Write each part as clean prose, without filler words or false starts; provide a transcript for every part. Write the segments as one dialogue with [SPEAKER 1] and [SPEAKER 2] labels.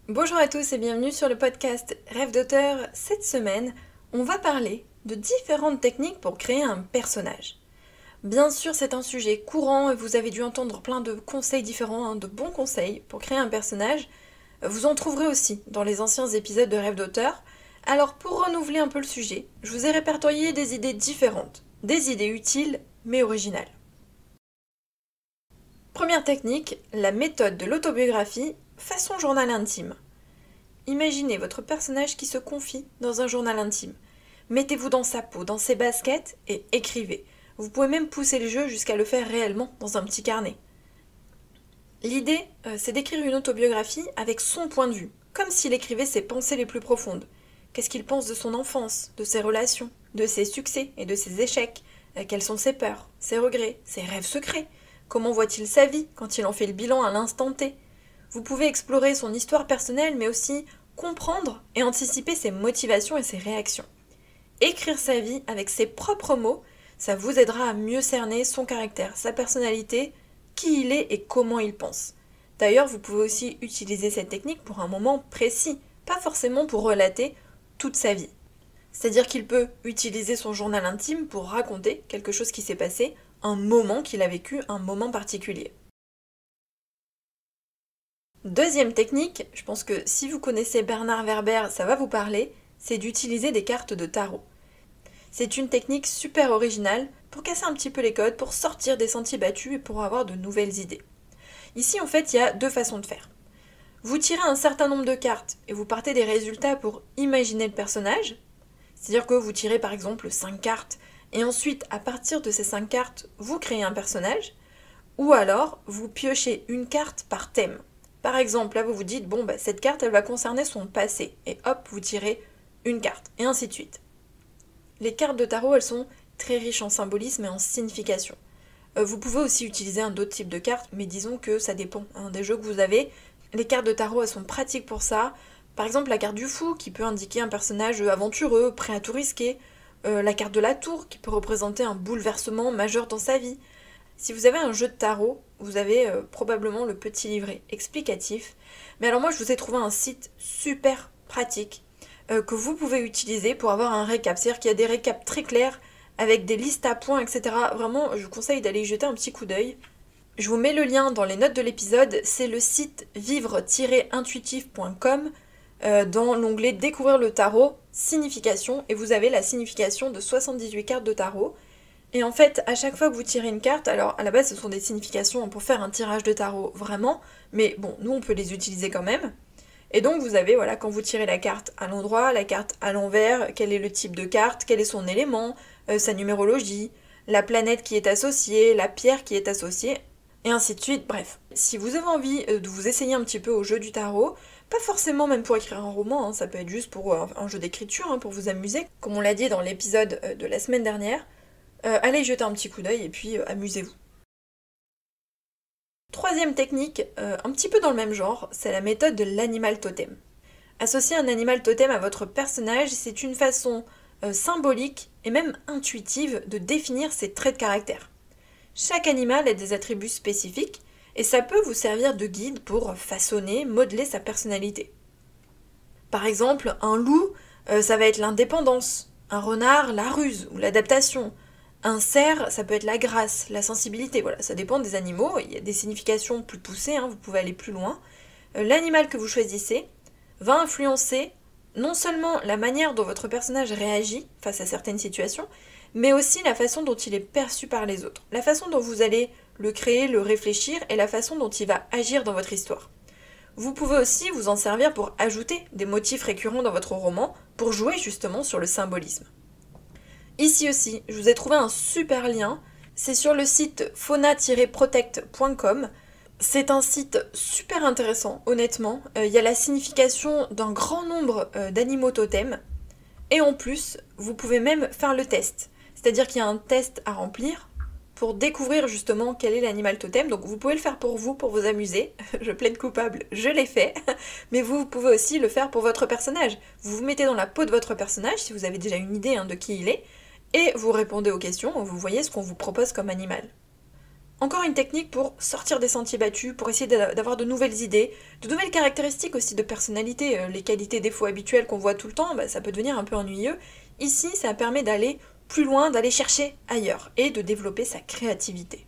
[SPEAKER 1] Bonjour à tous et bienvenue sur le podcast Rêve d'auteur. Cette semaine, on va parler de différentes techniques pour créer un personnage. Bien sûr, c'est un sujet courant et vous avez dû entendre plein de conseils différents, de bons conseils pour créer un personnage. Vous en trouverez aussi dans les anciens épisodes de Rêve d'auteur. Alors pour renouveler un peu le sujet, je vous ai répertorié des idées différentes, des idées utiles mais originales. Première technique, la méthode de l'autobiographie façon journal intime. Imaginez votre personnage qui se confie dans un journal intime. Mettez-vous dans sa peau, dans ses baskets et écrivez. Vous pouvez même pousser le jeu jusqu'à le faire réellement dans un petit carnet. L'idée, c'est d'écrire une autobiographie avec son point de vue, comme s'il écrivait ses pensées les plus profondes. Qu'est-ce qu'il pense de son enfance, de ses relations, de ses succès et de ses échecs? Quelles sont ses peurs, ses regrets, ses rêves secrets? Comment voit-il sa vie quand il en fait le bilan à l'instant T? Vous pouvez explorer son histoire personnelle, mais aussi comprendre et anticiper ses motivations et ses réactions. Écrire sa vie avec ses propres mots, ça vous aidera à mieux cerner son caractère, sa personnalité, qui il est et comment il pense. D'ailleurs, vous pouvez aussi utiliser cette technique pour un moment précis, pas forcément pour relater toute sa vie. C'est-à-dire qu'il peut utiliser son journal intime pour raconter quelque chose qui s'est passé, un moment qu'il a vécu, un moment particulier. Deuxième technique, je pense que si vous connaissez Bernard Werber, ça va vous parler, c'est d'utiliser des cartes de tarot. C'est une technique super originale pour casser un petit peu les codes, pour sortir des sentiers battus et pour avoir de nouvelles idées. Ici, en fait, il y a deux façons de faire. Vous tirez un certain nombre de cartes et vous partez des résultats pour imaginer le personnage. C'est-à-dire que vous tirez par exemple 5 cartes et ensuite, à partir de ces 5 cartes, vous créez un personnage. Ou alors, vous piochez une carte par thème. Par exemple, là, vous vous dites, cette carte, elle va concerner son passé. Et hop, vous tirez une carte. Et ainsi de suite. Les cartes de tarot, elles sont très riches en symbolisme et en signification. Vous pouvez aussi utiliser un autre type de cartes, mais disons que ça dépend des jeux que vous avez. Les cartes de tarot, elles sont pratiques pour ça. Par exemple, la carte du fou, qui peut indiquer un personnage aventureux, prêt à tout risquer. La carte de la tour, qui peut représenter un bouleversement majeur dans sa vie. Si vous avez un jeu de tarot, vous avez probablement le petit livret explicatif. Mais alors moi, je vous ai trouvé un site super pratique que vous pouvez utiliser pour avoir un récap. C'est-à-dire qu'il y a des récaps très clairs avec des listes à points, etc. Vraiment, je vous conseille d'aller y jeter un petit coup d'œil. Je vous mets le lien dans les notes de l'épisode. C'est le site vivre-intuitif.com dans l'onglet Découvrir le tarot, signification. Et vous avez la signification de 78 cartes de tarot. Et en fait, à chaque fois que vous tirez une carte, alors à la base ce sont des significations pour faire un tirage de tarot vraiment, mais bon, nous on peut les utiliser quand même. Et donc vous avez, quand vous tirez la carte à l'endroit, la carte à l'envers, quel est le type de carte, quel est son élément, sa numérologie, la planète qui est associée, la pierre qui est associée, et ainsi de suite, bref. Si vous avez envie de vous essayer un petit peu au jeu du tarot, pas forcément même pour écrire un roman, ça peut être juste pour un jeu d'écriture, pour vous amuser, comme on l'a dit dans l'épisode de la semaine dernière, allez jeter un petit coup d'œil et puis amusez-vous. Troisième technique, un petit peu dans le même genre, c'est la méthode de l'animal totem. Associer un animal totem à votre personnage, c'est une façon symbolique et même intuitive de définir ses traits de caractère. Chaque animal a des attributs spécifiques et ça peut vous servir de guide pour façonner, modeler sa personnalité. Par exemple, un loup, ça va être l'indépendance, un renard, la ruse ou l'adaptation. Un cerf, ça peut être la grâce, la sensibilité, ça dépend des animaux, il y a des significations plus poussées, vous pouvez aller plus loin. L'animal que vous choisissez va influencer non seulement la manière dont votre personnage réagit face à certaines situations, mais aussi la façon dont il est perçu par les autres, la façon dont vous allez le créer, le réfléchir et la façon dont il va agir dans votre histoire. Vous pouvez aussi vous en servir pour ajouter des motifs récurrents dans votre roman, pour jouer justement sur le symbolisme. Ici aussi, je vous ai trouvé un super lien, c'est sur le site fauna-protect.com. C'est un site super intéressant, honnêtement. Il y a la signification d'un grand nombre d'animaux totems. Et en plus, vous pouvez même faire le test. C'est-à-dire qu'il y a un test à remplir pour découvrir justement quel est l'animal totem. Donc vous pouvez le faire pour vous amuser. Je plaide coupable, je l'ai fait. Mais vous pouvez aussi le faire pour votre personnage. Vous vous mettez dans la peau de votre personnage, si vous avez déjà une idée de qui il est, et vous répondez aux questions, vous voyez ce qu'on vous propose comme animal. Encore une technique pour sortir des sentiers battus, pour essayer d'avoir de nouvelles idées, de nouvelles caractéristiques aussi de personnalité. Les qualités défauts habituelles qu'on voit tout le temps, ça peut devenir un peu ennuyeux. Ici, ça permet d'aller plus loin, d'aller chercher ailleurs et de développer sa créativité.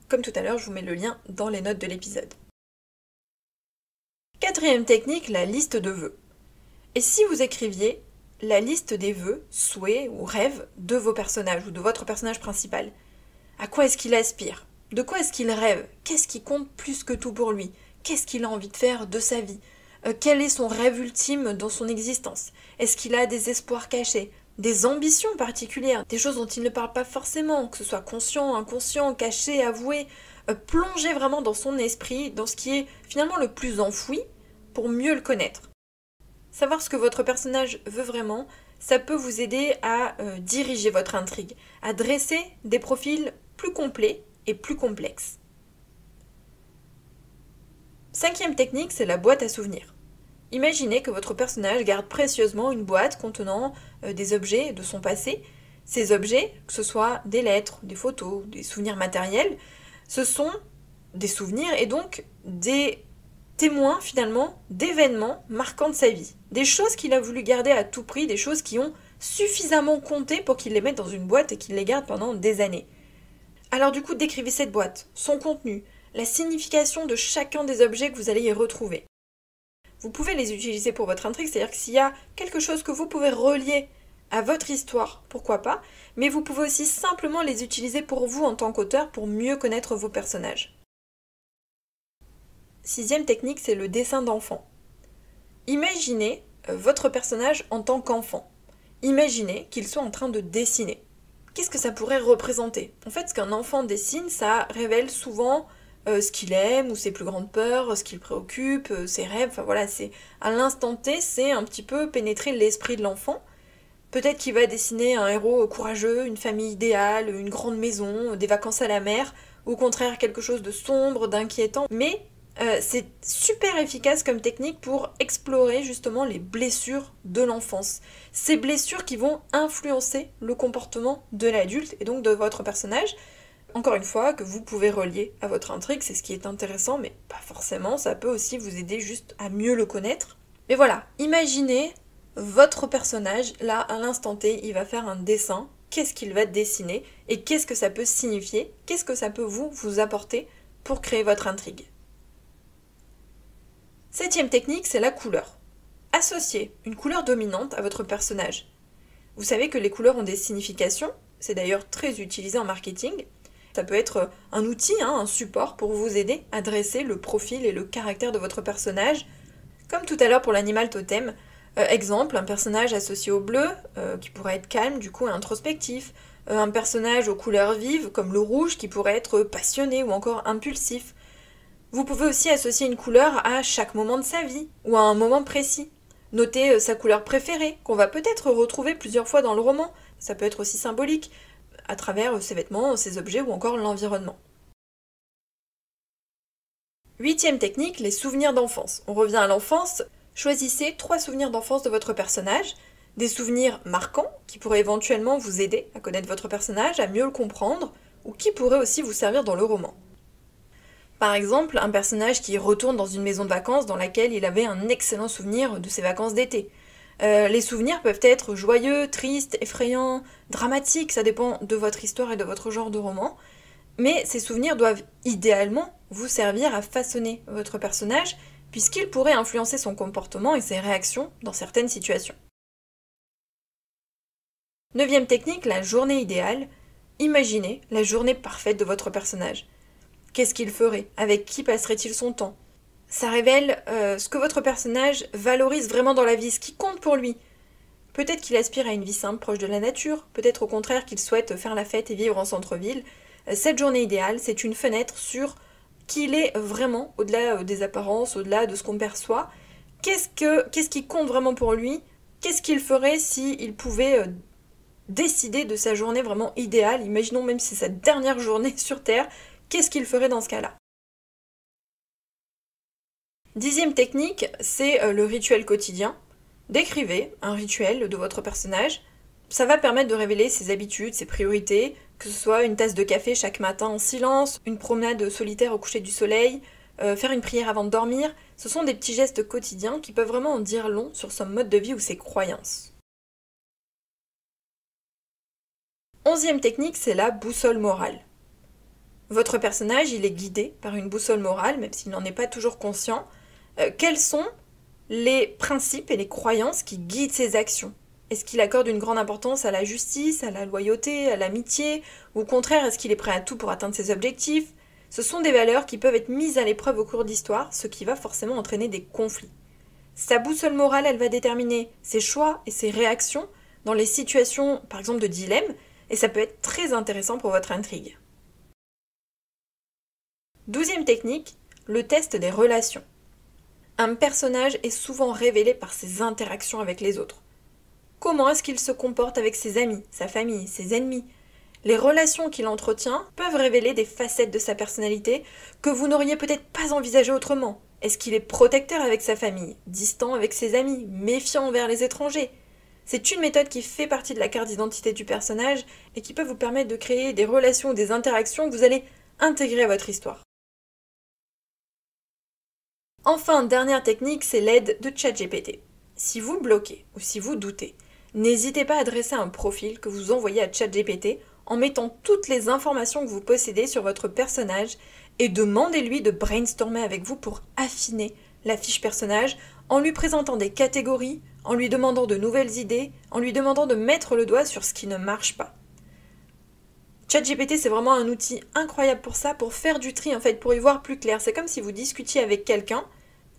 [SPEAKER 1] Comme tout à l'heure, je vous mets le lien dans les notes de l'épisode. Quatrième technique, la liste de vœux. Et si vous écriviez la liste des vœux, souhaits ou rêves de vos personnages ou de votre personnage principal? À quoi est-ce qu'il aspire? De quoi est-ce qu'il rêve? Qu'est-ce qui compte plus que tout pour lui? Qu'est-ce qu'il a envie de faire de sa vie? Quel est son rêve ultime dans son existence? Est-ce qu'il a des espoirs cachés? Des ambitions particulières? Des choses dont il ne parle pas forcément, que ce soit conscient, inconscient, caché, avoué? Plongez vraiment dans son esprit, dans ce qui est finalement le plus enfoui, pour mieux le connaître. Savoir ce que votre personnage veut vraiment, ça peut vous aider à diriger votre intrigue, à dresser des profils plus complets et plus complexes. Cinquième technique, c'est la boîte à souvenirs. Imaginez que votre personnage garde précieusement une boîte contenant des objets de son passé. Ces objets, que ce soit des lettres, des photos, des souvenirs matériels, ce sont des souvenirs et donc des témoins finalement d'événements marquants de sa vie. Des choses qu'il a voulu garder à tout prix, des choses qui ont suffisamment compté pour qu'il les mette dans une boîte et qu'il les garde pendant des années. Alors du coup, décrivez cette boîte, son contenu, la signification de chacun des objets que vous allez y retrouver. Vous pouvez les utiliser pour votre intrigue, c'est-à-dire que s'il y a quelque chose que vous pouvez relier à votre histoire, pourquoi pas, mais vous pouvez aussi simplement les utiliser pour vous en tant qu'auteur pour mieux connaître vos personnages. Sixième technique, c'est le dessin d'enfant. Imaginez votre personnage en tant qu'enfant. Imaginez qu'il soit en train de dessiner. Qu'est-ce que ça pourrait représenter? En fait, ce qu'un enfant dessine, ça révèle souvent ce qu'il aime ou ses plus grandes peurs, ce qui le préoccupe, ses rêves. Enfin voilà, c'est à l'instant T, c'est un petit peu pénétrer l'esprit de l'enfant. Peut-être qu'il va dessiner un héros courageux, une famille idéale, une grande maison, des vacances à la mer, ou au contraire quelque chose de sombre, d'inquiétant. Mais c'est super efficace comme technique pour explorer justement les blessures de l'enfance. Ces blessures qui vont influencer le comportement de l'adulte et donc de votre personnage. Encore une fois, que vous pouvez relier à votre intrigue, c'est ce qui est intéressant, mais pas forcément, ça peut aussi vous aider juste à mieux le connaître. Mais voilà, imaginez votre personnage, là, à l'instant T, il va faire un dessin, qu'est-ce qu'il va dessiner, et qu'est-ce que ça peut signifier, qu'est-ce que ça peut vous apporter pour créer votre intrigue. Septième technique, c'est la couleur. Associez une couleur dominante à votre personnage. Vous savez que les couleurs ont des significations, c'est d'ailleurs très utilisé en marketing. Ça peut être un outil, un support pour vous aider à dresser le profil et le caractère de votre personnage. Comme tout à l'heure pour l'animal totem, exemple, un personnage associé au bleu, qui pourrait être calme, du coup introspectif. Un personnage aux couleurs vives, comme le rouge, qui pourrait être passionné ou encore impulsif. Vous pouvez aussi associer une couleur à chaque moment de sa vie, ou à un moment précis. Notez sa couleur préférée, qu'on va peut-être retrouver plusieurs fois dans le roman. Ça peut être aussi symbolique, à travers ses vêtements, ses objets ou encore l'environnement. Huitième technique, les souvenirs d'enfance. On revient à l'enfance. Choisissez 3 souvenirs d'enfance de votre personnage. Des souvenirs marquants, qui pourraient éventuellement vous aider à connaître votre personnage, à mieux le comprendre, ou qui pourraient aussi vous servir dans le roman. Par exemple, un personnage qui retourne dans une maison de vacances dans laquelle il avait un excellent souvenir de ses vacances d'été. Les souvenirs peuvent être joyeux, tristes, effrayants, dramatiques, ça dépend de votre histoire et de votre genre de roman. Mais ces souvenirs doivent idéalement vous servir à façonner votre personnage, puisqu'ils pourraient influencer son comportement et ses réactions dans certaines situations. Neuvième technique, la journée idéale. Imaginez la journée parfaite de votre personnage. Qu'est-ce qu'il ferait? Avec qui passerait-il son temps? Ça révèle ce que votre personnage valorise vraiment dans la vie, ce qui compte pour lui. Peut-être qu'il aspire à une vie simple, proche de la nature, peut-être au contraire qu'il souhaite faire la fête et vivre en centre-ville. Cette journée idéale, c'est une fenêtre sur qui il est vraiment, au-delà des apparences, au-delà de ce qu'on perçoit. Qu'est-ce qui compte vraiment pour lui? Qu'est-ce qu'il ferait s'il pouvait décider de sa journée vraiment idéale? Imaginons même si c'est sa dernière journée sur Terre, qu'est-ce qu'il ferait dans ce cas-là? Dixième technique, c'est le rituel quotidien. Décrivez un rituel de votre personnage Ça va permettre de révéler ses habitudes, ses priorités, que ce soit une tasse de café chaque matin en silence, une promenade solitaire au coucher du soleil, faire une prière avant de dormir. Ce sont des petits gestes quotidiens qui peuvent vraiment en dire long sur son mode de vie ou ses croyances. 11e technique, c'est la boussole morale. Votre personnage, il est guidé par une boussole morale, même s'il n'en est pas toujours conscient. Quels sont les principes et les croyances qui guident ses actions? Est-ce qu'il accorde une grande importance à la justice, à la loyauté, à l'amitié? Ou au contraire, est-ce qu'il est prêt à tout pour atteindre ses objectifs? Ce sont des valeurs qui peuvent être mises à l'épreuve au cours d'histoire, ce qui va forcément entraîner des conflits. Sa boussole morale, elle va déterminer ses choix et ses réactions dans les situations, par exemple, de dilemme, et ça peut être très intéressant pour votre intrigue. 12e technique, le test des relations. Un personnage est souvent révélé par ses interactions avec les autres. Comment est-ce qu'il se comporte avec ses amis, sa famille, ses ennemis? Les relations qu'il entretient peuvent révéler des facettes de sa personnalité que vous n'auriez peut-être pas envisagées autrement. Est-ce qu'il est protecteur avec sa famille, distant avec ses amis, méfiant envers les étrangers? C'est une méthode qui fait partie de la carte d'identité du personnage et qui peut vous permettre de créer des relations ou des interactions que vous allez intégrer à votre histoire. Enfin, dernière technique, c'est l'aide de ChatGPT. Si vous bloquez ou si vous doutez, n'hésitez pas à dresser un profil que vous envoyez à ChatGPT en mettant toutes les informations que vous possédez sur votre personnage et demandez-lui de brainstormer avec vous pour affiner la fiche personnage en lui présentant des catégories, en lui demandant de nouvelles idées, en lui demandant de mettre le doigt sur ce qui ne marche pas. ChatGPT, c'est vraiment un outil incroyable pour ça, pour faire du tri en fait, pour y voir plus clair. C'est comme si vous discutiez avec quelqu'un.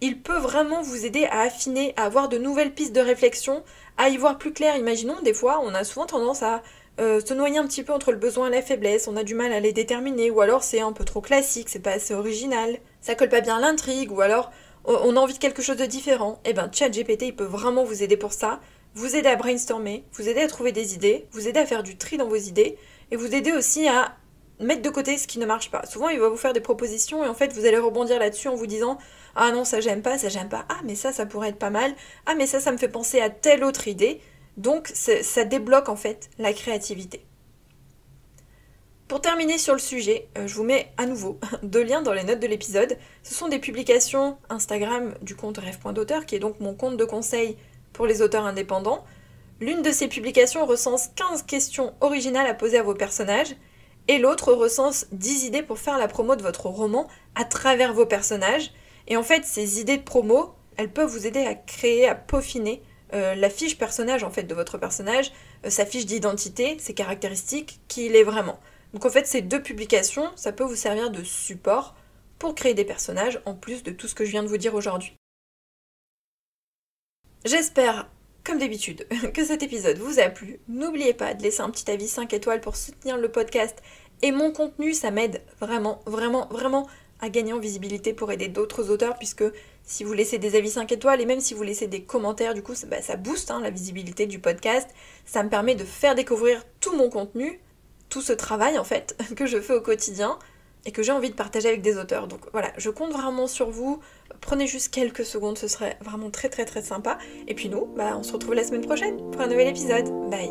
[SPEAKER 1] Il peut vraiment vous aider à affiner, à avoir de nouvelles pistes de réflexion, à y voir plus clair. Imaginons, des fois, on a souvent tendance à se noyer un petit peu entre le besoin et la faiblesse, on a du mal à les déterminer, ou alors c'est un peu trop classique, c'est pas assez original, ça colle pas bien à l'intrigue, ou alors on a envie de quelque chose de différent. Et bien ChatGPT, il peut vraiment vous aider pour ça, vous aider à brainstormer, vous aider à trouver des idées, vous aider à faire du tri dans vos idées, et vous aider aussi à mettre de côté ce qui ne marche pas. Souvent, il va vous faire des propositions et en fait, vous allez rebondir là-dessus en vous disant « Ah non, ça j'aime pas, ah mais ça pourrait être pas mal, ah mais ça me fait penser à telle autre idée ». Donc, ça débloque en fait la créativité. Pour terminer sur le sujet, je vous mets à nouveau 2 liens dans les notes de l'épisode. Ce sont des publications Instagram du compte rêve.d'auteur, qui est donc mon compte de conseil pour les auteurs indépendants. L'une de ces publications recense 15 questions originales à poser à vos personnages, et l'autre recense 10 idées pour faire la promo de votre roman à travers vos personnages. Et en fait, ces idées de promo, elles peuvent vous aider à créer, à peaufiner la fiche personnage en fait de votre personnage, sa fiche d'identité, ses caractéristiques, qui il est vraiment. Donc en fait, ces 2 publications, ça peut vous servir de support pour créer des personnages en plus de tout ce que je viens de vous dire aujourd'hui. J'espère, comme d'habitude, que cet épisode vous a plu. N'oubliez pas de laisser un petit avis 5 étoiles pour soutenir le podcast et mon contenu, ça m'aide vraiment à gagner en visibilité pour aider d'autres auteurs, puisque si vous laissez des avis 5 étoiles et même si vous laissez des commentaires, du coup ça booste la visibilité du podcast, ça me permet de faire découvrir tout mon contenu, tout ce travail en fait que je fais au quotidien et que j'ai envie de partager avec des auteurs. Donc voilà, je compte vraiment sur vous, prenez juste quelques secondes, ce serait vraiment très sympa. Et puis nous, on se retrouve la semaine prochaine pour un nouvel épisode. Bye.